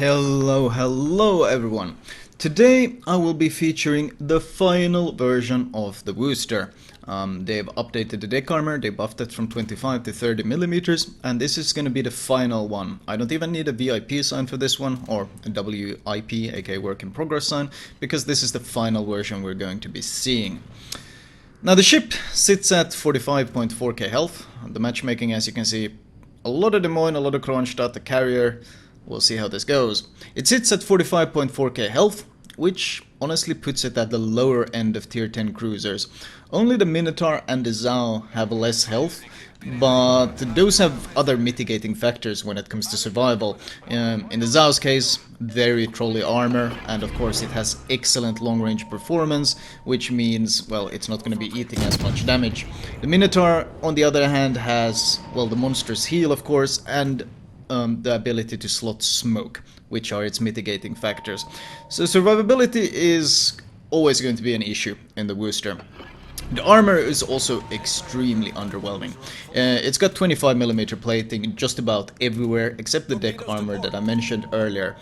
Hello everyone. Today I will be featuring the final version of the Worcester. They've updated the deck armor, they buffed it from 25 to 30 millimeters, and this is going to be the final one. I don't even need a VIP sign for this one, or a WIP, aka work in progress sign, because this is the final version we're going to be seeing. Now the ship sits at 45.4k health. The matchmaking, as you can see, a lot of Des Moines, a lot of Kronstadt, the carrier. We'll see how this goes. It sits at 45.4k health, which honestly puts it at the lower end of tier 10 cruisers. Only the Minotaur and the Zao have less health, but those have other mitigating factors when it comes to survival. In the Zao's case, very trolley armor, and of course it has excellent long-range performance, which means, well, it's not going to be eating as much damage. The Minotaur, on the other hand, has, well, the monstrous heal, of course, and the ability to slot smoke, which are its mitigating factors. So survivability is always going to be an issue in the Worcester. The armor is also extremely underwhelming. It's got 25mm plating just about everywhere except the deck armor that I mentioned earlier.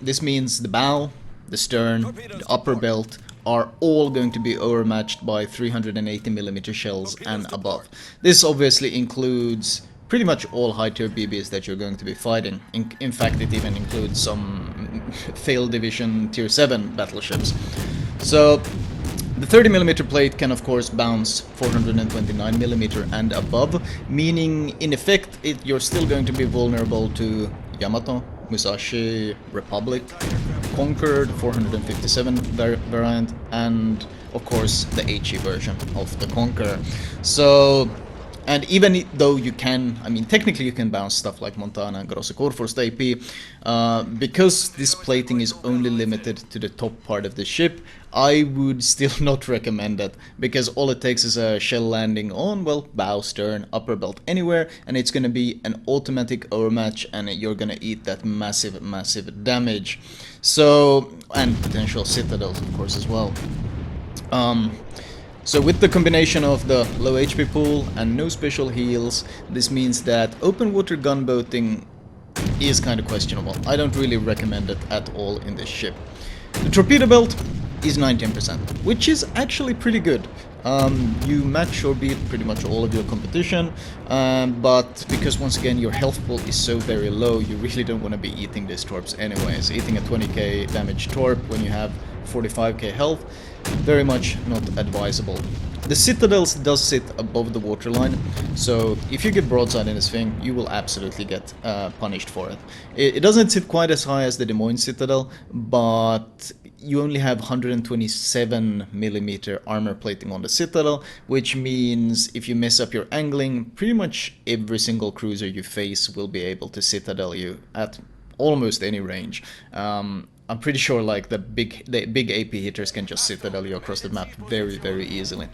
This means the bow, the stern, the upper belt are all going to be overmatched by 380mm shells and above. This obviously includes pretty much all high tier BBs that you're going to be fighting. In fact, it even includes some failed division tier 7 battleships. So the 30mm plate can of course bounce 429mm and above, meaning in effect you're still going to be vulnerable to Yamato, Musashi, Republic, Conqueror, 457 variant, and of course the HE version of the Conqueror. So, and even though you can, I mean, technically you can bounce stuff like Montana and Grosse Kurfürst AP, because this plating is only limited to the top part of the ship, I would still not recommend it, because all it takes is a shell landing on, well, bow, stern, upper belt, anywhere, and it's going to be an automatic overmatch, and you're going to eat that massive damage. So, and potential citadels, of course, as well. So with the combination of the low HP pool and no special heals, this means that open water gunboating is kind of questionable. I don't really recommend it at all in this ship. The torpedo belt is 19%, which is actually pretty good. You match or beat pretty much all of your competition, but because once again your health pool is so very low, you really don't want to be eating these torps anyways. Eating a 20k damage torp when you have 45k health, very much not advisable. The citadels does sit above the waterline, so if you get broadside in this thing, you will absolutely get punished for it. It doesn't sit quite as high as the Des Moines citadel, but you only have 127mm armor plating on the citadel, which means if you mess up your angling, pretty much every single cruiser you face will be able to citadel you at almost any range. I'm pretty sure like the big AP hitters can just citadel you across the map very easily.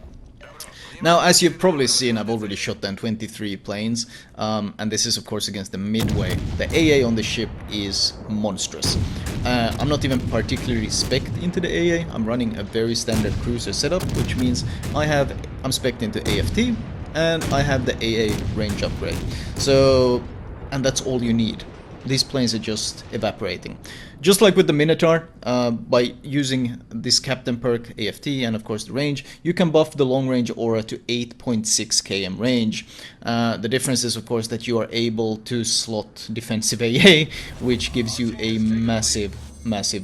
Now, as you've probably seen, I've already shot down 23 planes, and this is of course against the Midway. The AA on the ship is monstrous. I'm not even particularly spec'd into the AA. I'm running a very standard cruiser setup, which means I'm spec'd into AFT, and I have the AA range upgrade. So, and that's all you need. These planes are just evaporating. Just like with the Minotaur, by using this Captain perk, AFT, and of course the range, you can buff the long range aura to 8.6 km range. The difference is of course that you are able to slot defensive AA, which gives you a massive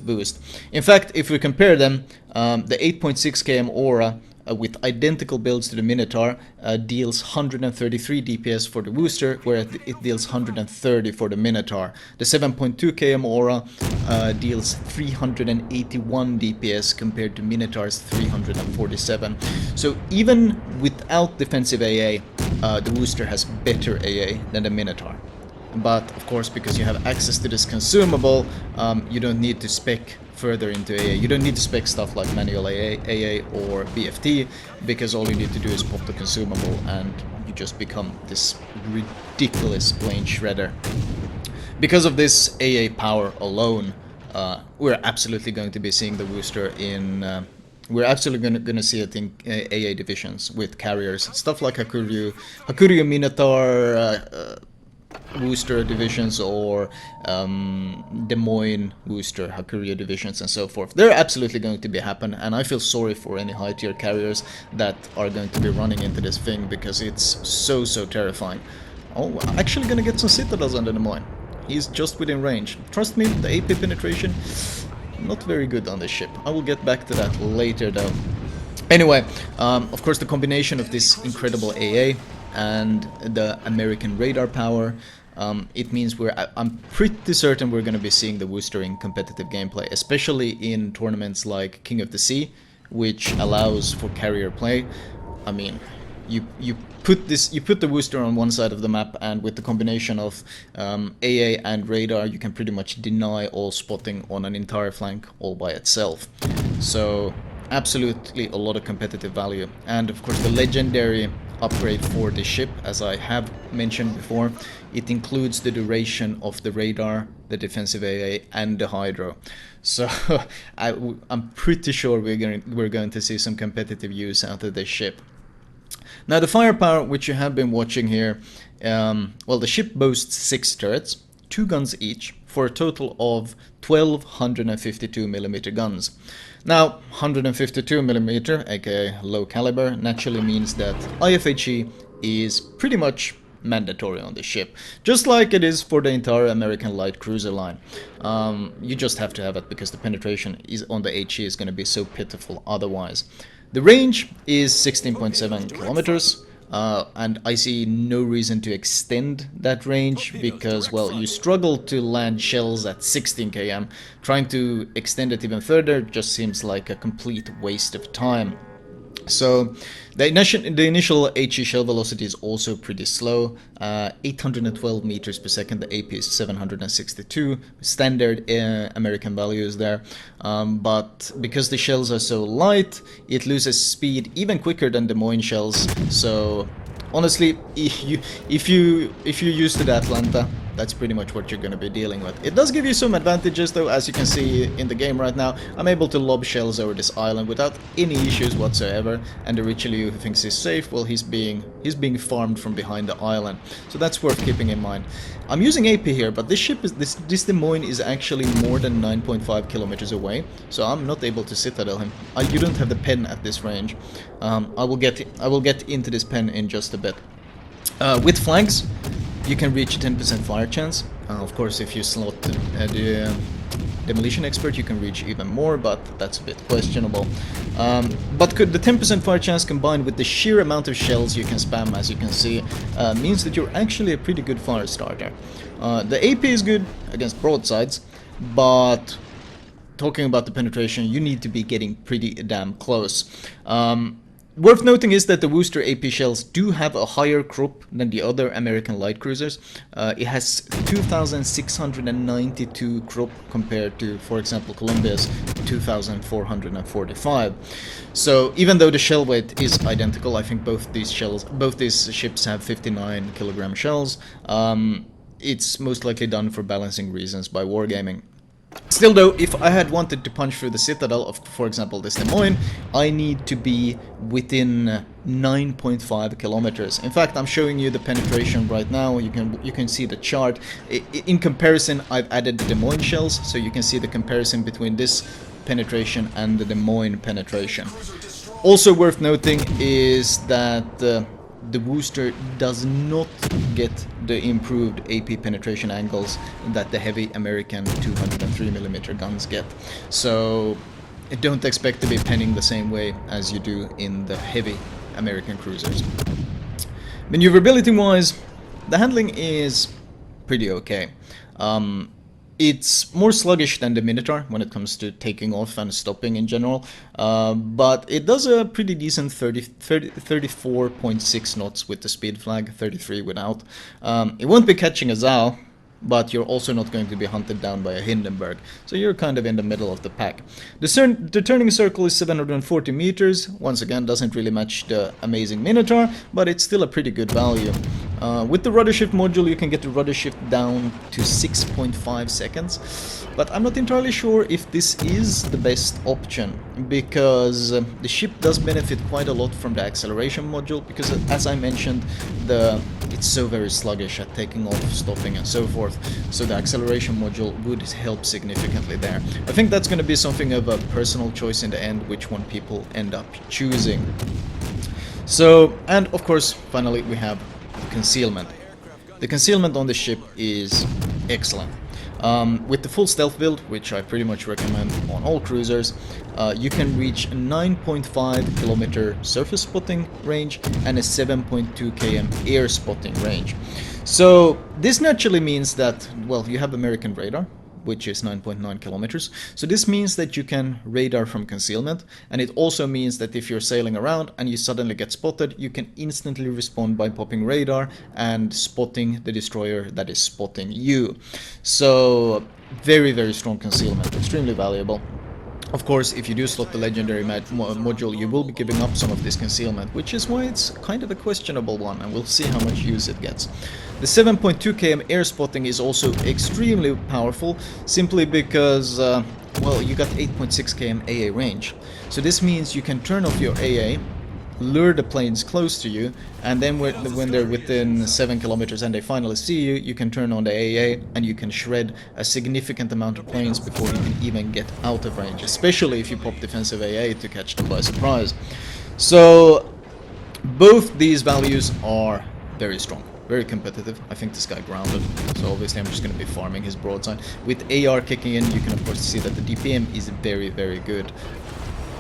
boost. In fact, if we compare them, the 8.6 km aura with identical builds to the Minotaur deals 133 DPS for the Worcester, whereas it deals 130 for the Minotaur. The 7.2 km aura deals 381 DPS compared to Minotaur's 347. So even without defensive AA, the Worcester has better AA than the Minotaur. But of course, because you have access to this consumable, you don't need to spec further into AA. You don't need to spec stuff like manual AA or BFT, because all you need to do is pop the consumable and you just become this ridiculous plane shredder. Because of this AA power alone, we're absolutely going to be seeing the Worcester in we're absolutely going to see it in AA divisions with carriers, stuff like Hakuryu Minotaur, Worcester divisions or Des Moines, Worcester, Hakuria divisions and so forth. They're absolutely going to be happen, and I feel sorry for any high tier carriers that are going to be running into this thing because it's so terrifying. Oh, I'm actually gonna get some citadels under Des Moines. He's just within range. Trust me, the AP penetration, not very good on this ship. I will get back to that later though. Anyway, of course the combination of this incredible AA and the American radar power, it means I'm pretty certain we're going to be seeing the Worcester in competitive gameplay, especially in tournaments like King of the Sea, which allows for carrier play. I mean, you put the Worcester on one side of the map, and with the combination of AA and radar, you can pretty much deny all spotting on an entire flank all by itself. So absolutely a lot of competitive value. And of course the legendary upgrade for this ship, as I have mentioned before, it includes the duration of the radar, the defensive AA and the hydro. So I'm pretty sure we're going to see some competitive use out of this ship. Now the firepower, which you have been watching here, well, the ship boasts 6 turrets, 2 guns each, for a total of 12 152mm guns. Now 152mm, aka low caliber, naturally means that IFHE is pretty much mandatory on this ship, just like it is for the entire American light cruiser line. You just have to have it because the penetration is on the HE is going to be so pitiful otherwise. The range is 16.7 kilometers. And I see no reason to extend that range because, well, you struggle to land shells at 16 km. Trying to extend it even further just seems like a complete waste of time. So the initial HE shell velocity is also pretty slow, 812 meters per second. The AP is 762, standard American values there. But because the shells are so light, it loses speed even quicker than Des Moines shells. So honestly, if you used to the Atlanta, that's pretty much what you're going to be dealing with. It does give you some advantages though, as you can see in the game right now. I'm able to lob shells over this island without any issues whatsoever, and the Richelieu who thinks he's safe, well, he's being farmed from behind the island. So that's worth keeping in mind. I'm using AP here, but this ship is this Des Moines is actually more than 9.5 kilometers away, so I'm not able to citadel him. You don't have the pen at this range. I will get into this pen in just a bit. With flanks, you can reach a 10% fire chance. Of course, if you slot the demolition expert, you can reach even more, but that's a bit questionable. But the 10% fire chance combined with the sheer amount of shells you can spam, as you can see, means that you're actually a pretty good fire starter. The AP is good against broadsides, but talking about the penetration, you need to be getting pretty damn close. Worth noting is that the Worcester AP shells do have a higher croup than the other American light cruisers. It has 2,692 croup compared to, for example, Columbia's 2,445. So even though the shell weight is identical, I think both these ships have 59 kilogram shells. It's most likely done for balancing reasons by wargaming. Still though, if I had wanted to punch through the citadel of, for example, this Des Moines, I need to be within 9.5 kilometers. In fact, I'm showing you the penetration right now. You can see the chart. In comparison, I've added the Des Moines shells, so you can see the comparison between this penetration and the Des Moines penetration. Also worth noting is that the Worcester does not get the improved AP penetration angles that the heavy American 203mm guns get. So don't expect to be penning the same way as you do in the heavy American cruisers. Maneuverability wise, the handling is pretty okay. It's more sluggish than the Minotaur when it comes to taking off and stopping in general, but it does a pretty decent 34.6 knots with the speed flag, 33 without. It won't be catching a Zao, but you're also not going to be hunted down by a Hindenburg. So you're kind of in the middle of the pack. The turning circle is 740 meters. Once again, doesn't really match the amazing Minotaur, but it's still a pretty good value. With the rudder shift module, you can get the rudder shift down to 6.5 seconds. But I'm not entirely sure if this is the best option, because the ship does benefit quite a lot from the acceleration module, because as I mentioned, it's so very sluggish at taking off, stopping and so forth, so the acceleration module would help significantly there. I think that's going to be something of a personal choice in the end, which one people end up choosing. So, and of course, finally we have concealment. The concealment on the ship is excellent. With the full stealth build, which I pretty much recommend on all cruisers, you can reach a 9.5 kilometer surface spotting range and a 7.2 km air spotting range. So this naturally means that, well, you have American radar, which is 9.9 kilometers. So this means that you can radar from concealment, and it also means that if you're sailing around and you suddenly get spotted, you can instantly respond by popping radar and spotting the destroyer that is spotting you. So very, very strong concealment, extremely valuable. Of course, if you do slot the legendary module, you will be giving up some of this concealment, which is why it's kind of a questionable one, and we'll see how much use it gets. The 7.2 km air spotting is also extremely powerful, simply because, well, you got 8.6 km AA range. So this means you can turn off your AA, lure the planes close to you, and then when they're within 7 kilometers and they finally see you, you can turn on the AA and you can shred a significant amount of planes before you can even get out of range, especially if you pop defensive AA to catch them by surprise. So both these values are very strong, very competitive. I think this guy grounded, so obviously I'm just going to be farming his broadside. With AR kicking in, you can of course see that the DPM is very, very good.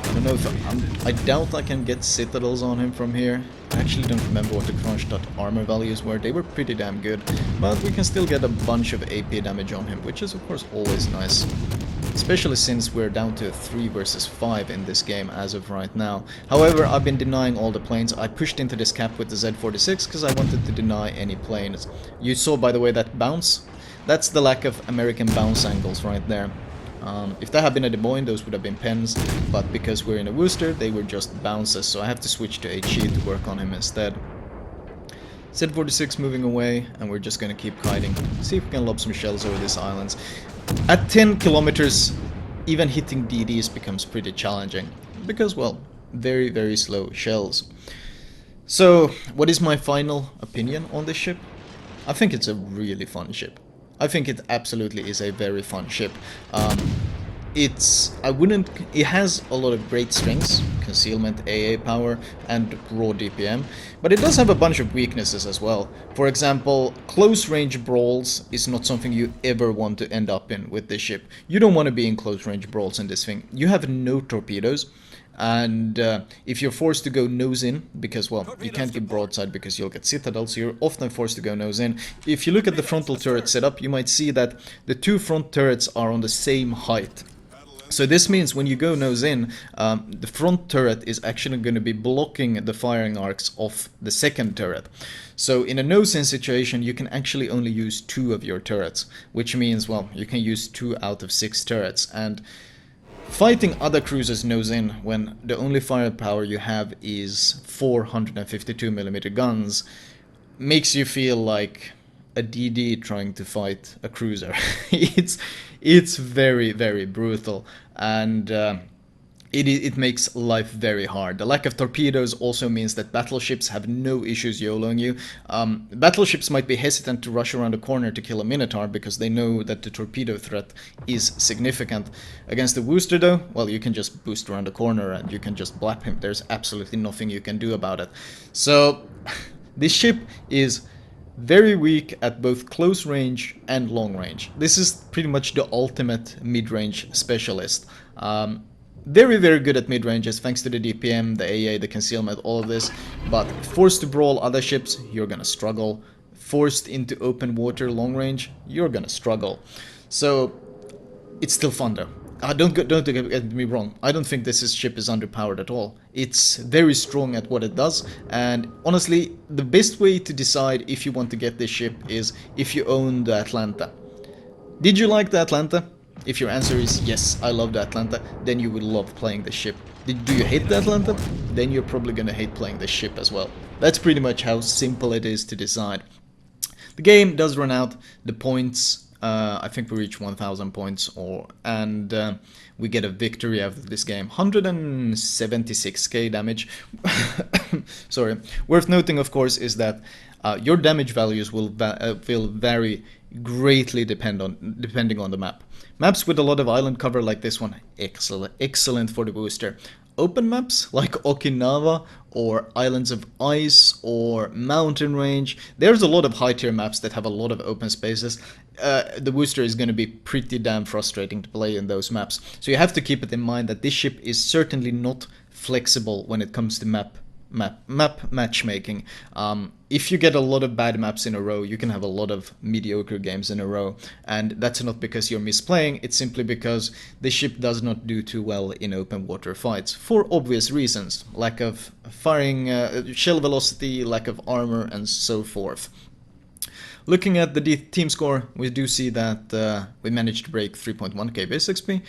I don't know if I doubt I can get citadels on him from here. I actually don't remember what the crunch.armor values were. They were pretty damn good, but we can still get a bunch of AP damage on him, which is of course always nice. Especially since we're down to 3 versus 5 in this game as of right now. However, I've been denying all the planes. I pushed into this cap with the Z46 because I wanted to deny any planes. You saw, by the way, that bounce? That's the lack of American bounce angles right there. If that had been a Des Moines, those would have been pens, but because we're in a Worcester, they were just bounces, so I have to switch to HE to work on him instead. Z46 moving away, and we're just gonna keep kiting. See if we can lob some shells over these islands. At 10 kilometers, even hitting DDs becomes pretty challenging, because, well, very, very slow shells. So, what is my final opinion on this ship? I think it's a really fun ship. I think it absolutely is a very fun ship. It has a lot of great strengths, concealment, AA power, and raw DPM, but it does have a bunch of weaknesses as well. For example, close range brawls is not something you ever want to end up in with this ship. You don't want to be in close range brawls in this thing. You have no torpedoes. And if you're forced to go nose in, because, well, you can't get broadside because you'll get citadel, so you're often forced to go nose in. If you look at the frontal turret setup, you might see that the two front turrets are on the same height. So this means when you go nose in, the front turret is actually going to be blocking the firing arcs of the second turret. So in a nose in situation, you can actually only use 2 of your turrets, which means, well, you can use 2 out of 6 turrets. And fighting other cruisers nose in when the only firepower you have is 452mm guns makes you feel like a DD trying to fight a cruiser. It's very, very brutal, and it makes life very hard. The lack of torpedoes also means that battleships have no issues YOLOing you. Battleships might be hesitant to rush around a corner to kill a Minotaur because they know that the torpedo threat is significant. Against the Worcester though, well, you can just boost around the corner and you can just blap him. There's absolutely nothing you can do about it. So this ship is very weak at both close range and long range. This is pretty much the ultimate mid-range specialist. Very, very good at mid-ranges thanks to the DPM, the AA, the concealment, all of this. But forced to brawl other ships, you're gonna struggle. Forced into open water long range, you're gonna struggle. So it's still fun though. don't get me wrong. I don't think this ship is underpowered at all. It's very strong at what it does, and honestly, the best way to decide if you want to get this ship is if you own the Atlanta. Did you like the Atlanta? If your answer is yes, I love the Atlanta, then you will love playing the ship. Do you hate the Atlanta? Then you're probably gonna hate playing the ship as well. That's pretty much how simple it is to decide. The game does run out. The points, I think we reach 1,000 points, and we get a victory out of this game. 176k damage. Sorry. Worth noting, of course, is that your damage values will vary greatly depending on the map. Maps with a lot of island cover like this one, excellent for the booster. Open maps like Okinawa or Islands of Ice or Mountain Range, there's a lot of high tier maps that have a lot of open spaces. The booster is going to be pretty damn frustrating to play in those maps. So you have to keep it in mind that this ship is certainly not flexible when it comes to map matchmaking. If you get a lot of bad maps in a row, you can have a lot of mediocre games in a row, and that's not because you're misplaying, it's simply because the ship does not do too well in open water fights, for obvious reasons. Lack of firing, shell velocity, lack of armor, and so forth. Looking at the team score, we do see that we managed to break 3.1k base XP.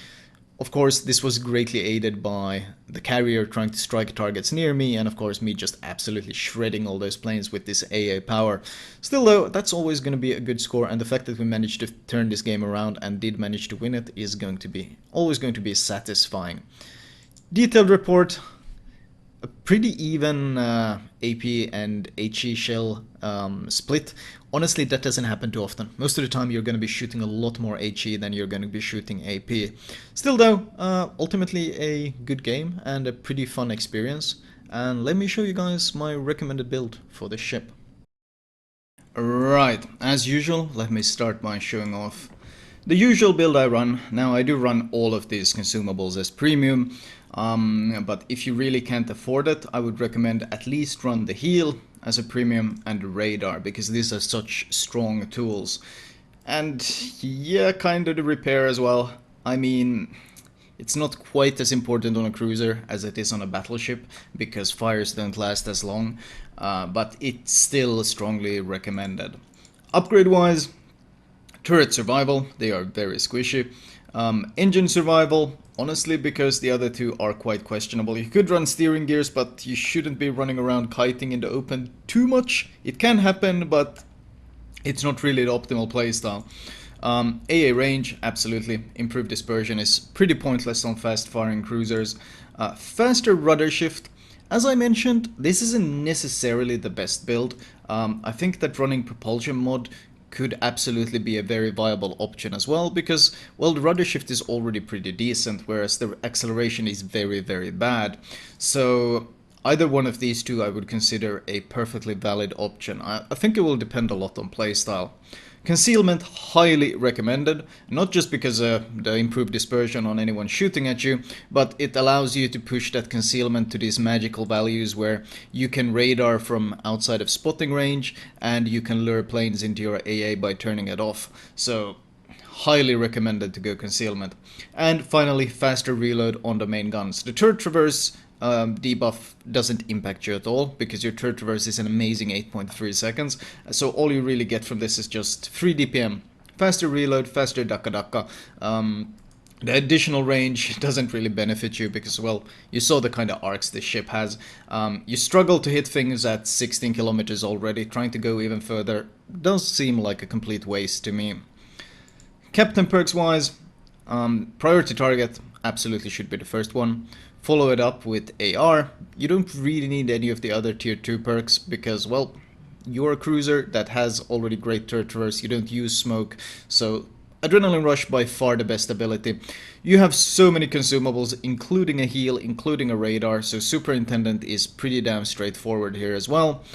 Of course, this was greatly aided by the carrier trying to strike targets near me, and of course me just absolutely shredding all those planes with this AA power. Still though, that's always going to be a good score, and the fact that we managed to turn this game around and did manage to win it is always going to be satisfying. Detailed report. A pretty even AP and HE shell split. Honestly, that doesn't happen too often. Most of the time you're going to be shooting a lot more HE than you're going to be shooting AP. Still though, ultimately a good game and a pretty fun experience. And let me show you guys my recommended build for the ship. Right, as usual, let me start by showing off the usual build I run. Now I do run all of these consumables as premium, but if you really can't afford it, I would recommend at least run the heal as a premium and radar, because these are such strong tools. And yeah, kind of the repair as well. I mean, it's not quite as important on a cruiser as it is on a battleship, because fires don't last as long, but it's still strongly recommended. Upgrade wise, turret survival, they are very squishy. Engine survival, honestly, because the other two are quite questionable. You could run steering gears, but you shouldn't be running around kiting in the open too much. It can happen, but it's not really the optimal playstyle. AA range, absolutely. Improved dispersion is pretty pointless on fast-firing cruisers. Faster rudder shift. As I mentioned, this isn't necessarily the best build. I think that running propulsion mod could absolutely be a very viable option as well, because, well, the rudder shift is already pretty decent, whereas the acceleration is very, very bad. So either one of these two I would consider a perfectly valid option. I think it will depend a lot on playstyle. Concealment, highly recommended, not just because of the improved dispersion on anyone shooting at you, but it allows you to push that concealment to these magical values where you can radar from outside of spotting range and you can lure planes into your AA by turning it off. So highly recommended to go concealment. And finally, faster reload on the main guns. The turret traverse debuff doesn't impact you at all, because your turret traverse is an amazing 8.3 seconds, so all you really get from this is just 3 DPM, faster reload, faster dakka. The additional range doesn't really benefit you because, well, you saw the kind of arcs this ship has. You struggle to hit things at 16 kilometers already. Trying to go even further does seem like a complete waste to me. Captain perks wise, priority target absolutely should be the first one. Follow it up with AR. You don't really need any of the other tier 2 perks because, well, you're a cruiser that has already great turret traverse. You don't use smoke, so Adrenaline Rush by far the best ability. You have so many consumables, including a heal, including a radar, so Superintendent is pretty damn straightforward here as well.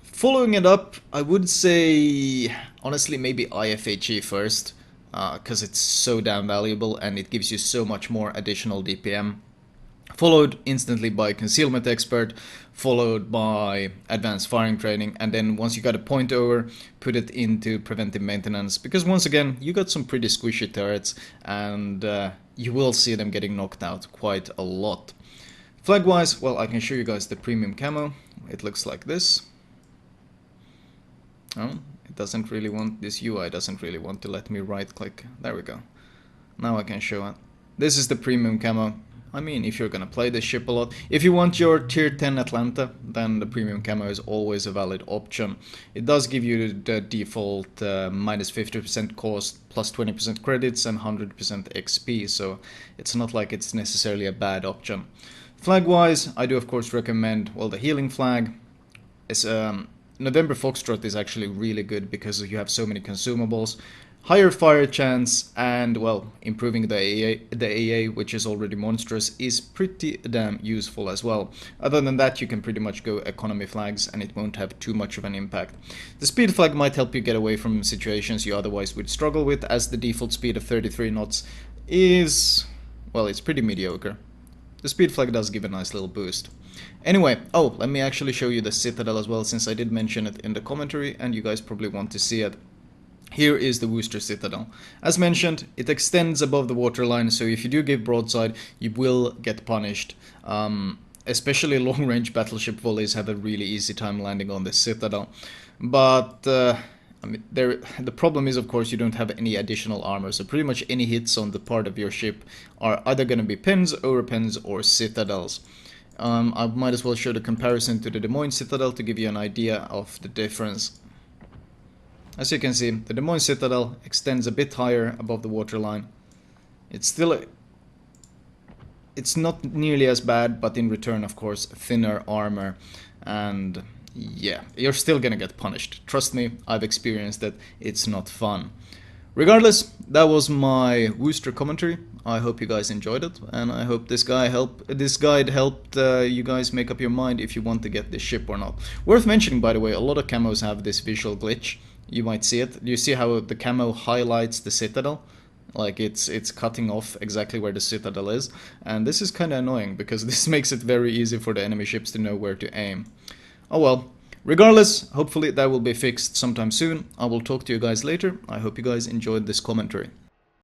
Following it up, I would say, honestly, maybe IFHE first, because it's so damn valuable and it gives you so much more additional DPM. followed instantly by concealment expert, followed by advanced firing training, and then once you got a point over, put it into preventive maintenance, because once again you got some pretty squishy turrets, and you will see them getting knocked out quite a lot. Flag wise, well, I can show you guys the premium camo. It looks like this. Oh, it doesn't really want, this UI doesn't really want to let me right click. There we go. Now I can show it. This is the premium camo. I mean, if you're gonna play this ship a lot, if you want your tier 10 Atlanta, then the premium camo is always a valid option. It does give you the default minus 50% cost, plus 20% credits and 100% XP, so it's not like it's necessarily a bad option. Flag wise, I do of course recommend, well, the healing flag. Is, November Foxtrot is actually really good because you have so many consumables, higher fire chance, and well, improving the AA, which is already monstrous, is pretty damn useful as well. Other than that, you can pretty much go economy flags and it won't have too much of an impact. The speed flag might help you get away from situations you otherwise would struggle with, as the default speed of 33 knots is, well, it's pretty mediocre. The speed flag does give a nice little boost. Anyway, oh, let me actually show you the citadel as well, since I did mention it in the commentary and you guys probably want to see it. Here is the Worcester citadel. As mentioned, it extends above the waterline, so if you do give broadside, you will get punished. Especially long-range battleship volleys have a really easy time landing on the citadel. But I mean, the problem is, of course, you don't have any additional armor, so pretty much any hits on the part of your ship are either going to be pins, overpins, or citadels. I might as well show the comparison to the Des Moines citadel to give you an idea of the difference. As you can see, the Des Moines citadel extends a bit higher above the waterline. It's not nearly as bad, but in return, of course, thinner armor, and yeah, you're still gonna get punished. Trust me, I've experienced it. It's not fun. Regardless, that was my Worcester commentary. I hope you guys enjoyed it, and I hope this guide helped you guys make up your mind if you want to get this ship or not. Worth mentioning, by the way, a lot of camos have this visual glitch. You might see it. You see how the camo highlights the citadel? Like it's cutting off exactly where the citadel is, and this is kind of annoying because this makes it very easy for the enemy ships to know where to aim. Oh well. Regardless, hopefully that will be fixed sometime soon. I will talk to you guys later. I hope you guys enjoyed this commentary.